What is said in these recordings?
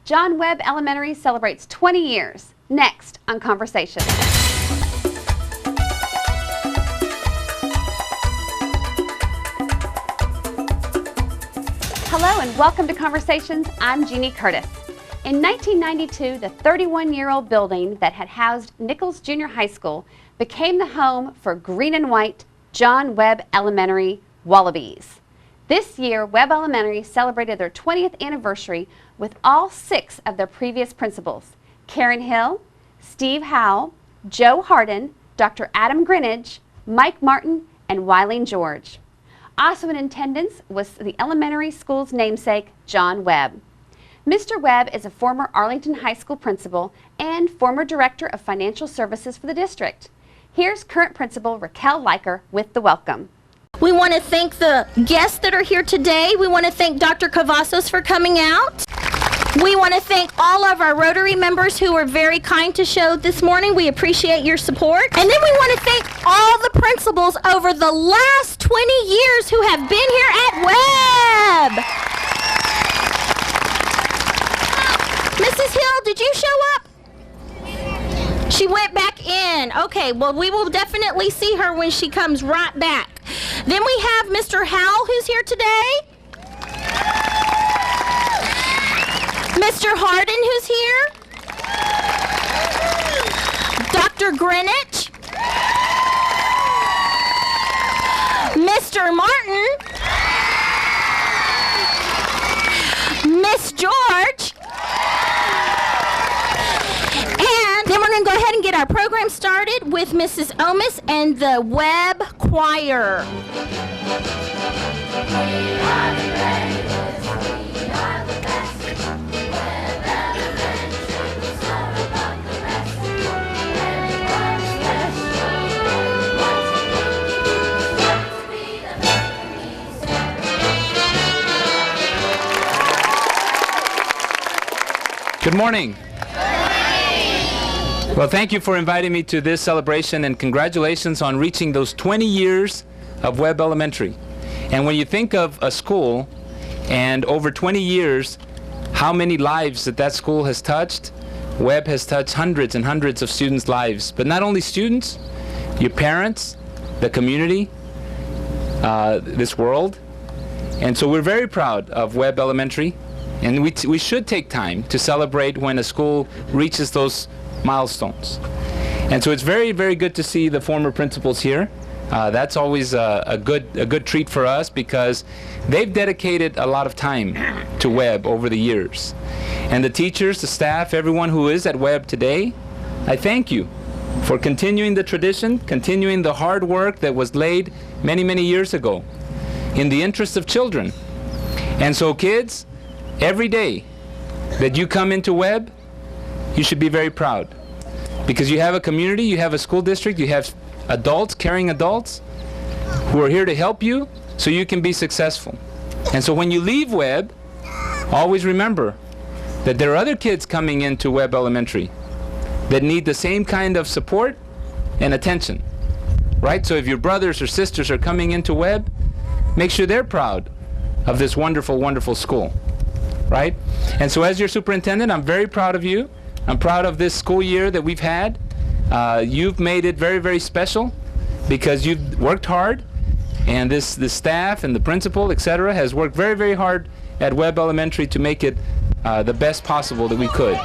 John Webb Elementary celebrates 20 years. Next on Conversations. Hello and welcome to Conversations. I'm Jeannie Curtis. In 1992, the 31-year-old building that had housed Nichols Junior High School became the home for green and white John Webb Elementary Wallabies. This year, Webb Elementary celebrated their 20th anniversary with all 6 of their previous principals: Karen Hill, Steve Howell, Joe Hardin, Dr. Adam Greenidge, Mike Martin, and Wileen George. Also in attendance was the elementary school's namesake, John Webb. Mr. Webb is a former Arlington High School principal and former director of financial services for the district. Here's current principal Raquel Leiker with the welcome. We want to thank the guests that are here today. We want to thank Dr. Cavazos for coming out. We want to thank all of our Rotary members who were very kind to show this morning. We appreciate your support. And then we want to thank all the principals over the last 20 years who have been here at Webb. Mrs. Hill, did you show up? She went back in. Okay, well, we will definitely see her when she comes right back. Then we have Mr. Howell, who's here today. Mr. Hardin, who's here. Dr. Greenidge. Mr. Martin. Miss George. And then we're going to go ahead and get our program started with Mrs. Omis and the Webb Choir. Good morning. Well, thank you for inviting me to this celebration, and congratulations on reaching those 20 years of Webb Elementary. And when you think of a school and over 20 years, how many lives that school has touched, Webb has touched hundreds and hundreds of students' lives. But not only students, your parents, the community, this world. And so we're very proud of Webb Elementary. And we should take time to celebrate when a school reaches those milestones. And so it's very, very good to see the former principals here. That's always a good treat for us because they've dedicated a lot of time to Webb over the years. And the teachers, the staff, everyone who is at Webb today, I thank you for continuing the tradition, continuing the hard work that was laid many, many years ago in the interest of children. And so kids, every day that you come into Webb, you should be very proud because you have a community, you have a school district, you have adults, caring adults who are here to help you so you can be successful. And so when you leave Webb, always remember that there are other kids coming into Webb Elementary that need the same kind of support and attention, right? So if your brothers or sisters are coming into Webb, make sure they're proud of this wonderful, wonderful school. Right? And so as your superintendent, I'm very proud of you. I'm proud of this school year that we've had. You've made it very, very special because you've worked hard, and the staff and the principal, etc., has worked very, very hard at Webb Elementary to make it the best possible that we could.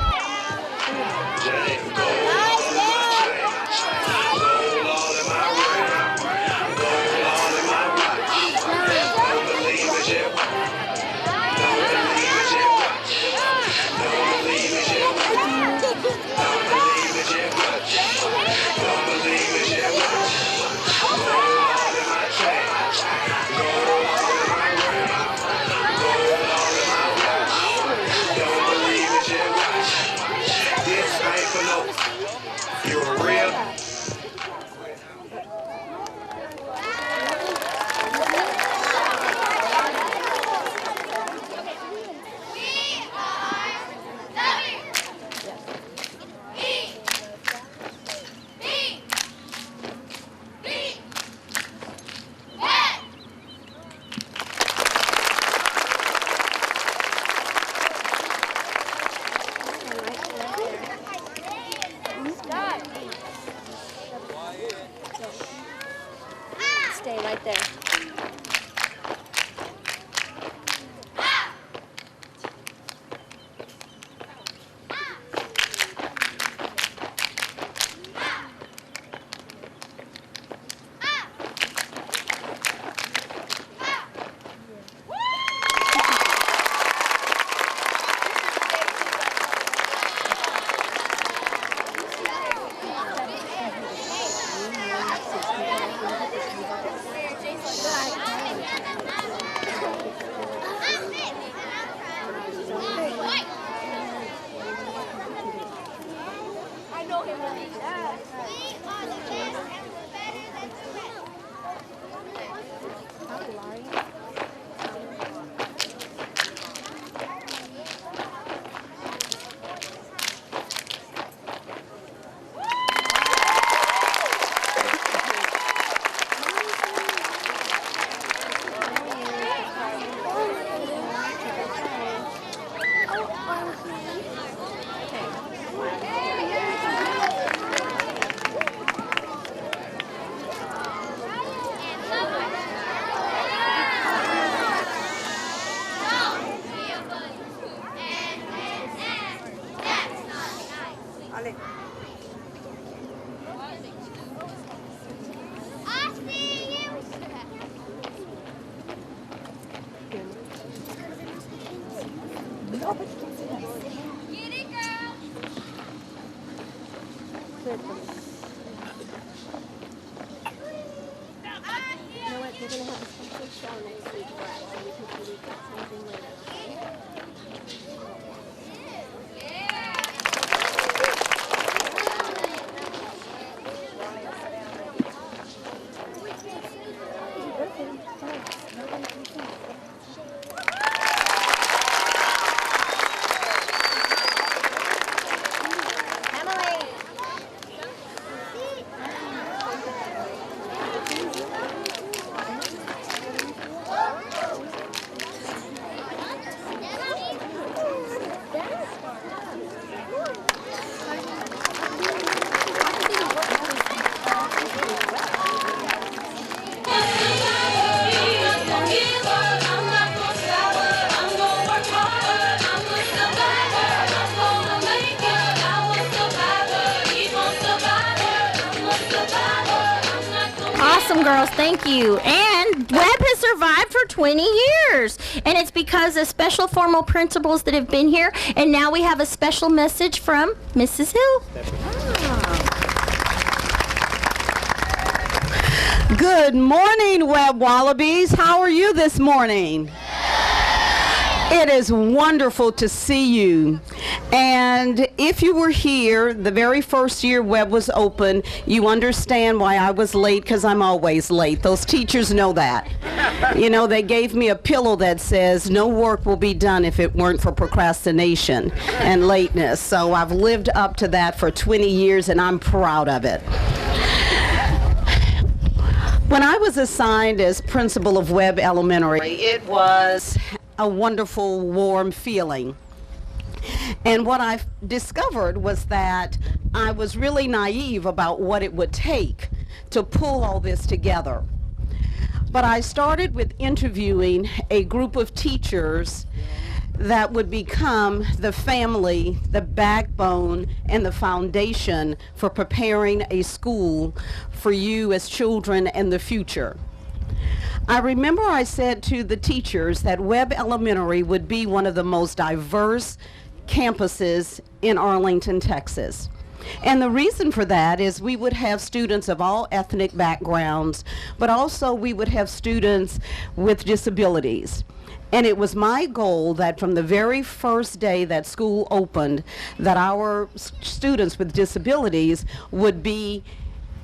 Awesome, girls. Thank you. And Webb has survived for 20 years. And it's because of special formal principals that have been here. And now we have a special message from Mrs. Hill. Good morning, Webb Wallabies. How are you this morning? It is wonderful to see you. And if you were here the very first year Webb was open, you understand why I was late, because I'm always late. Those teachers know that. You know, they gave me a pillow that says no work will be done if it weren't for procrastination and lateness. So I've lived up to that for 20 years and I'm proud of it. When I was assigned as principal of Webb Elementary, it was a wonderful, warm feeling. And what I discovered was that I was really naive about what it would take to pull all this together. But I started with interviewing a group of teachers that would become the family, the backbone, and the foundation for preparing a school for you as children and the future. I remember I said to the teachers that Webb Elementary would be one of the most diverse campuses in Arlington, Texas. And the reason for that is we would have students of all ethnic backgrounds, but also we would have students with disabilities. And it was my goal that from the very first day that school opened, that our students with disabilities would be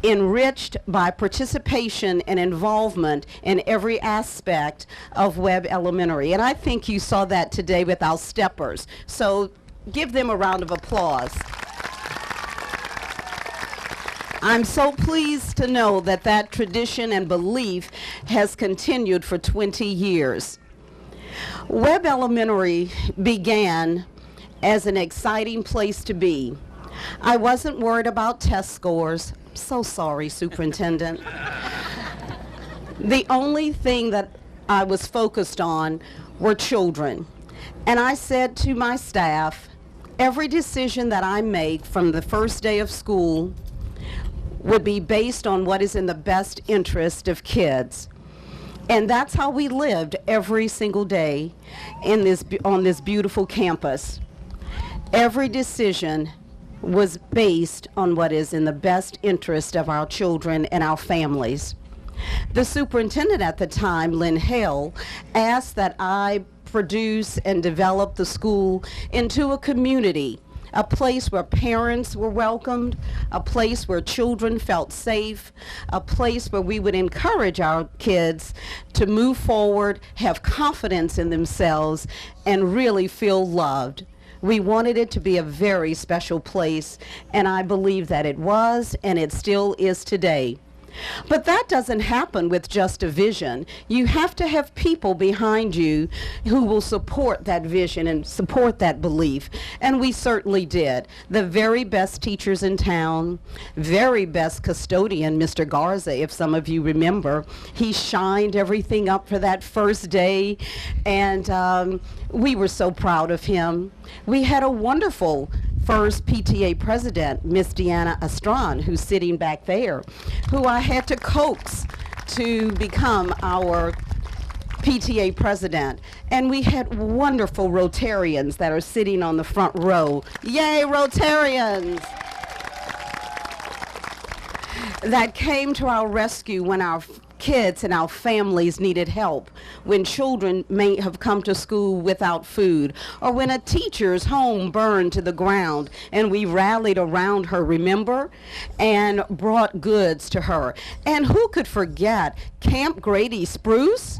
enriched by participation and involvement in every aspect of Webb Elementary. And I think you saw that today with our steppers. So give them a round of applause. I'm so pleased to know that that tradition and belief has continued for 20 years. Webb Elementary began as an exciting place to be. I wasn't worried about test scores. So sorry, Superintendent. The only thing that I was focused on were children. And I said to my staff, every decision that I make from the first day of school would be based on what is in the best interest of kids. And that's how we lived every single day on this beautiful campus. Every decision was based on what is in the best interest of our children and our families. The superintendent at the time, Lynn Hale, asked that I produce and develop the school into a community, a place where parents were welcomed, a place where children felt safe, a place where we would encourage our kids to move forward, have confidence in themselves, and really feel loved. We wanted it to be a very special place, and I believe that it was, and it still is today. But that doesn't happen with just a vision. You have to have people behind you who will support that vision and support that belief. And we certainly did. The very best teachers in town, very best custodian, Mr. Garza, if some of you remember. He shined everything up for that first day, and we were so proud of him. We had a wonderful first PTA president, Miss Deanna Estran, who's sitting back there, who I had to coax to become our PTA president. And we had wonderful Rotarians that are sitting on the front row. Yay, Rotarians! That came to our rescue when our kids and our families needed help, when children may have come to school without food, or when a teacher's home burned to the ground, and we rallied around her, remember, and brought goods to her. And who could forget Camp Grady Spruce?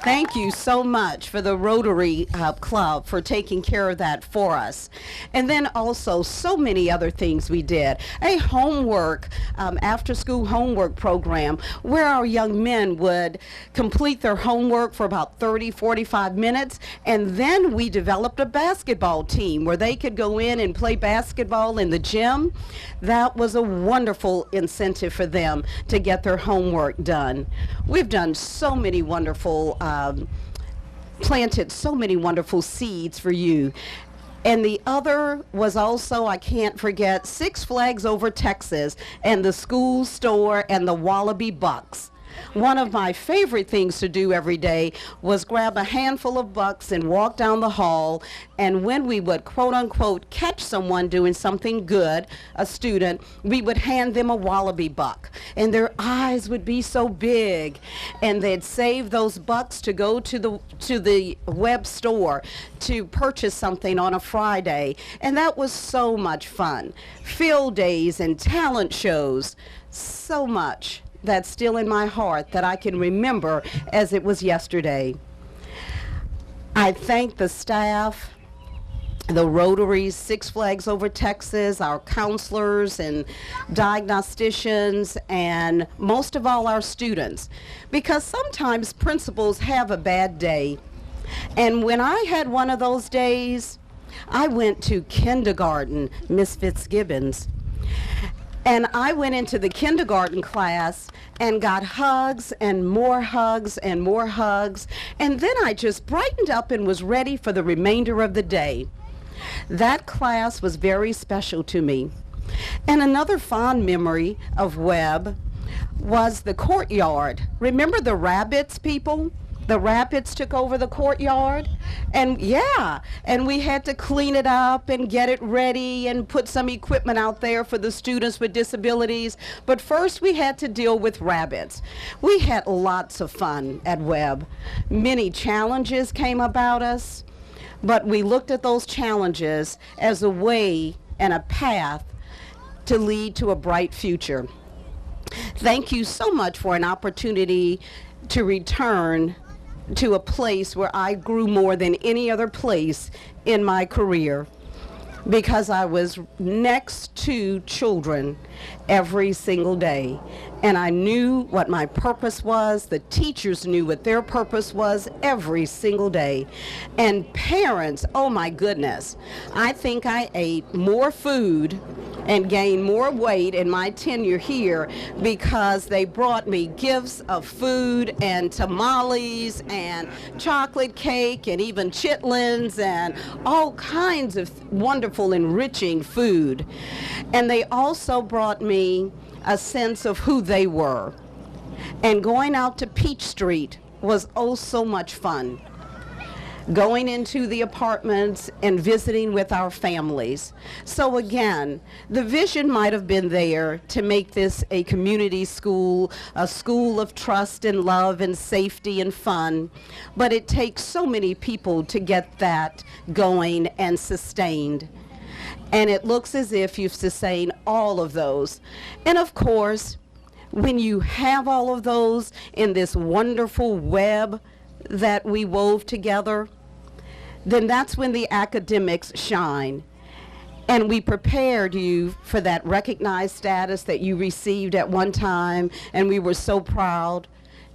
Thank you so much for the Rotary Club for taking care of that for us. And then also so many other things we did. A homework, after-school homework program where our young men would complete their homework for about 30, 45 minutes, and then we developed a basketball team where they could go in and play basketball in the gym. That was a wonderful incentive for them to get their homework done. We've done so many wonderful planted so many wonderful seeds for you. And the other was also, I can't forget, Six Flags Over Texas and the school store and the Wallaby Bucks. One of my favorite things to do every day was grab a handful of bucks and walk down the hall, and when we would quote unquote catch someone doing something good, a student, we would hand them a Wallaby buck, and their eyes would be so big, and they'd save those bucks to go to the Webb store to purchase something on a Friday, and that was so much fun. Field days and talent shows, so much that's still in my heart that I can remember as it was yesterday. I thank the staff, the Rotaries, Six Flags Over Texas, our counselors and diagnosticians, and most of all our students, because sometimes principals have a bad day. And when I had one of those days, I went to kindergarten, Miss Fitzgibbons. And I went into the kindergarten class and got hugs and more hugs and more hugs. And then I just brightened up and was ready for the remainder of the day. That class was very special to me. And another fond memory of Webb was the courtyard. Remember the rabbits, people? The rabbits took over the courtyard, and yeah, and we had to clean it up and get it ready and put some equipment out there for the students with disabilities. But first we had to deal with rabbits. We had lots of fun at Webb. Many challenges came about us, but we looked at those challenges as a way and a path to lead to a bright future. Thank you so much for an opportunity to return to a place where I grew more than any other place in my career, because I was next to children every single day, and I knew what my purpose was. The teachers knew what their purpose was every single day. And parents, oh my goodness, I think I ate more food and gained more weight in my tenure here because they brought me gifts of food and tamales and chocolate cake and even chitlins and all kinds of wonderful, enriching food. And they also brought me a sense of who they were. And going out to Peach Street was oh so much fun. Going into the apartments and visiting with our families. So again, the vision might have been there to make this a community school, a school of trust and love and safety and fun, but it takes so many people to get that going and sustained. And it looks as if you've sustained all of those. And of course, when you have all of those in this wonderful web that we wove together, then that's when the academics shine. And we prepared you for that recognized status that you received at one time, and we were so proud.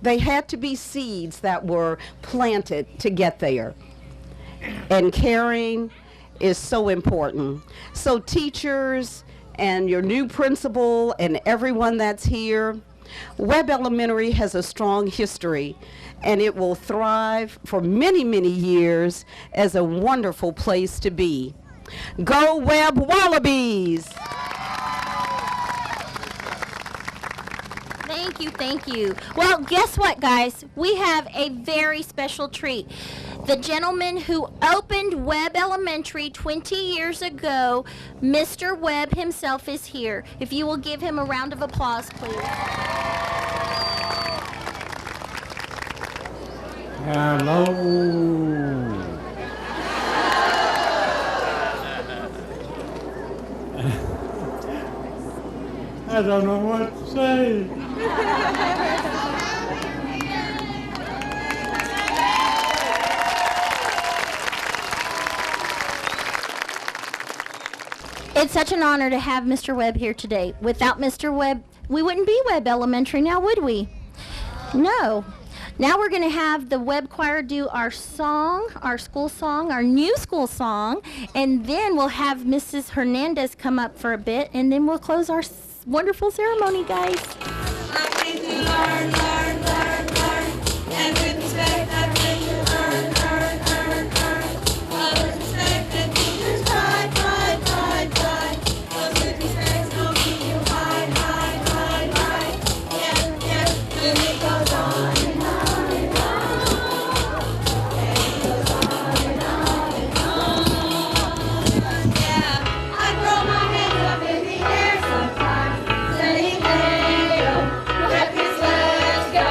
They had to be seeds that were planted to get there. And caring is so important. So teachers and your new principal and everyone that's here, Webb Elementary has a strong history, and it will thrive for many, many years as a wonderful place to be. Go Webb Wallabies! Thank you, thank you. Well, guess what, guys? We have a very special treat. The gentleman who opened Webb Elementary 20 years ago, Mr. Webb himself, is here. If you will give him a round of applause, please. Hello. I don't know what to say. It's such an honor to have Mr. Webb here today. Without Mr. Webb, we wouldn't be Webb Elementary now, would we? No. Now we're going to have the Webb Choir do our song, our school song, our new school song, and then we'll have Mrs. Hernandez come up for a bit, and then we'll close our wonderful ceremony, guys. I came to learn, and with respect I came to earn. Others respect and teachers pride. Those with respect will keep you high. Yeah, and it goes on and on and on. And it goes on and on and on. Yeah, I throw my hands up in the air sometimes, saying, hey, let's go.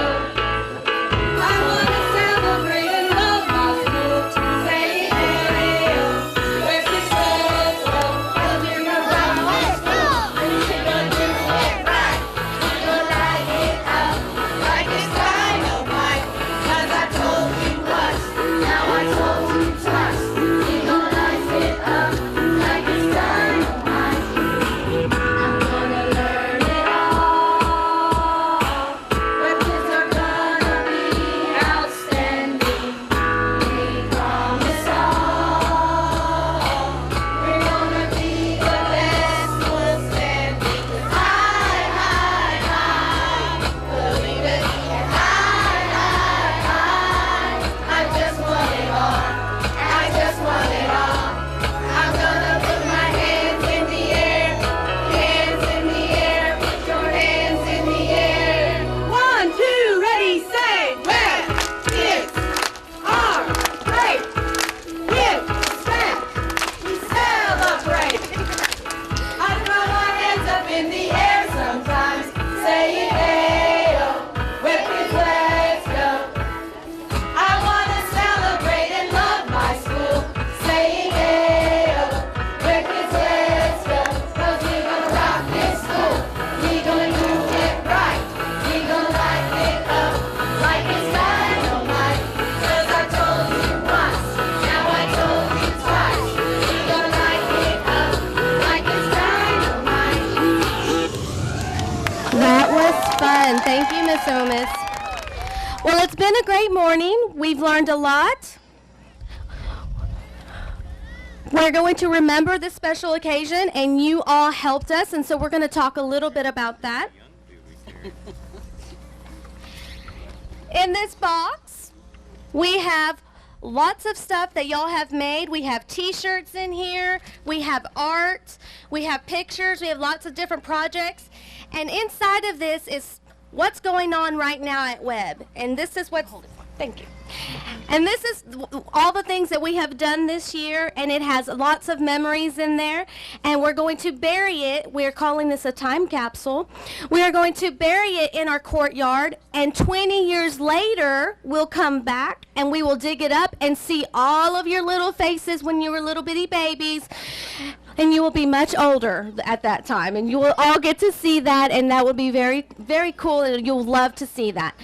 I wanna celebrate and love my school, saying, hey, let's go. 'Cause we're gonna rock my school, and we're gonna do it right. We're gonna light it up like it's dynamite. 'Cause I told you once, now I told you twice. We're gonna light it up like it's dynamite. I'm gonna learn it all. But kids are gonna be outstanding. We promise all. We're gonna be the best ones standing. High. Believe it. High. I just want it all. I just want it all. I'm gonna put my hands in the air. Hands in the air. Put your hands in the air. 1, 2, ready, say, Webb. Kids are great. Give respect. We celebrate. I throw my hands up in the air sometimes, saying, hey, Webb kids, let's go. I wanna celebrate and love my school, saying, hey, Webb kids, let's go. 'Cause we're gonna rock this school. We're gonna do it right. We're gonna light it up like it's dynamite. 'Cause I told you once, now I told you twice. We're gonna light it up like it's dynamite. That was fun. Thank you, Miss Omis. Well, it's been a great morning. We've learned a lot. We're going to remember this special occasion, and you all helped us, and so we're going to talk a little bit about that. In this box, we have lots of stuff that y'all have made. We have t-shirts in here, we have art, we have pictures, we have lots of different projects. And inside of this is what's going on right now at Webb. And this is what's, thank you. And this is all the things that we have done this year, and it has lots of memories in there. And we're going to bury it. We're calling this a time capsule. We are going to bury it in our courtyard, and 20 years later, we'll come back and we will dig it up and see all of your little faces when you were little bitty babies. And you will be much older at that time, and you will all get to see that, and that will be very, very cool, and you'll love to see that.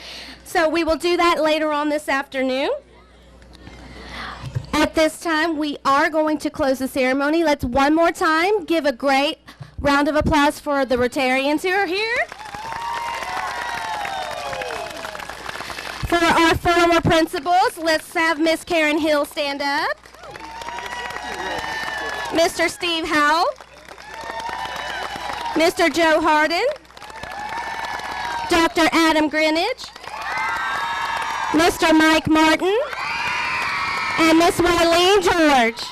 So we will do that later on this afternoon. At this time, we are going to close the ceremony. Let's one more time give a great round of applause for the Rotarians who are here. For our former principals, let's have Miss Karen Hill stand up. Mr. Steve Howell. Mr. Joe Harden. Dr. Adam Greenidge. Mr. Mike Martin. And Miss Wileen George.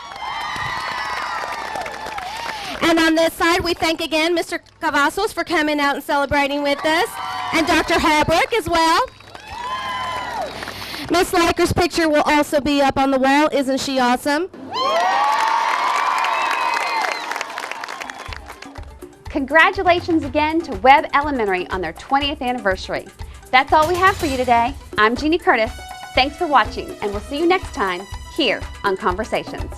And on this side, we thank again Mr. Cavazos for coming out and celebrating with us, and Dr. Holbrook as well. Miss Liker's picture will also be up on the wall. Isn't she awesome? Congratulations again to Webb Elementary on their 20th anniversary. That's all we have for you today. I'm Jeannie Curtis. Thanks for watching, and we'll see you next time here on Conversations.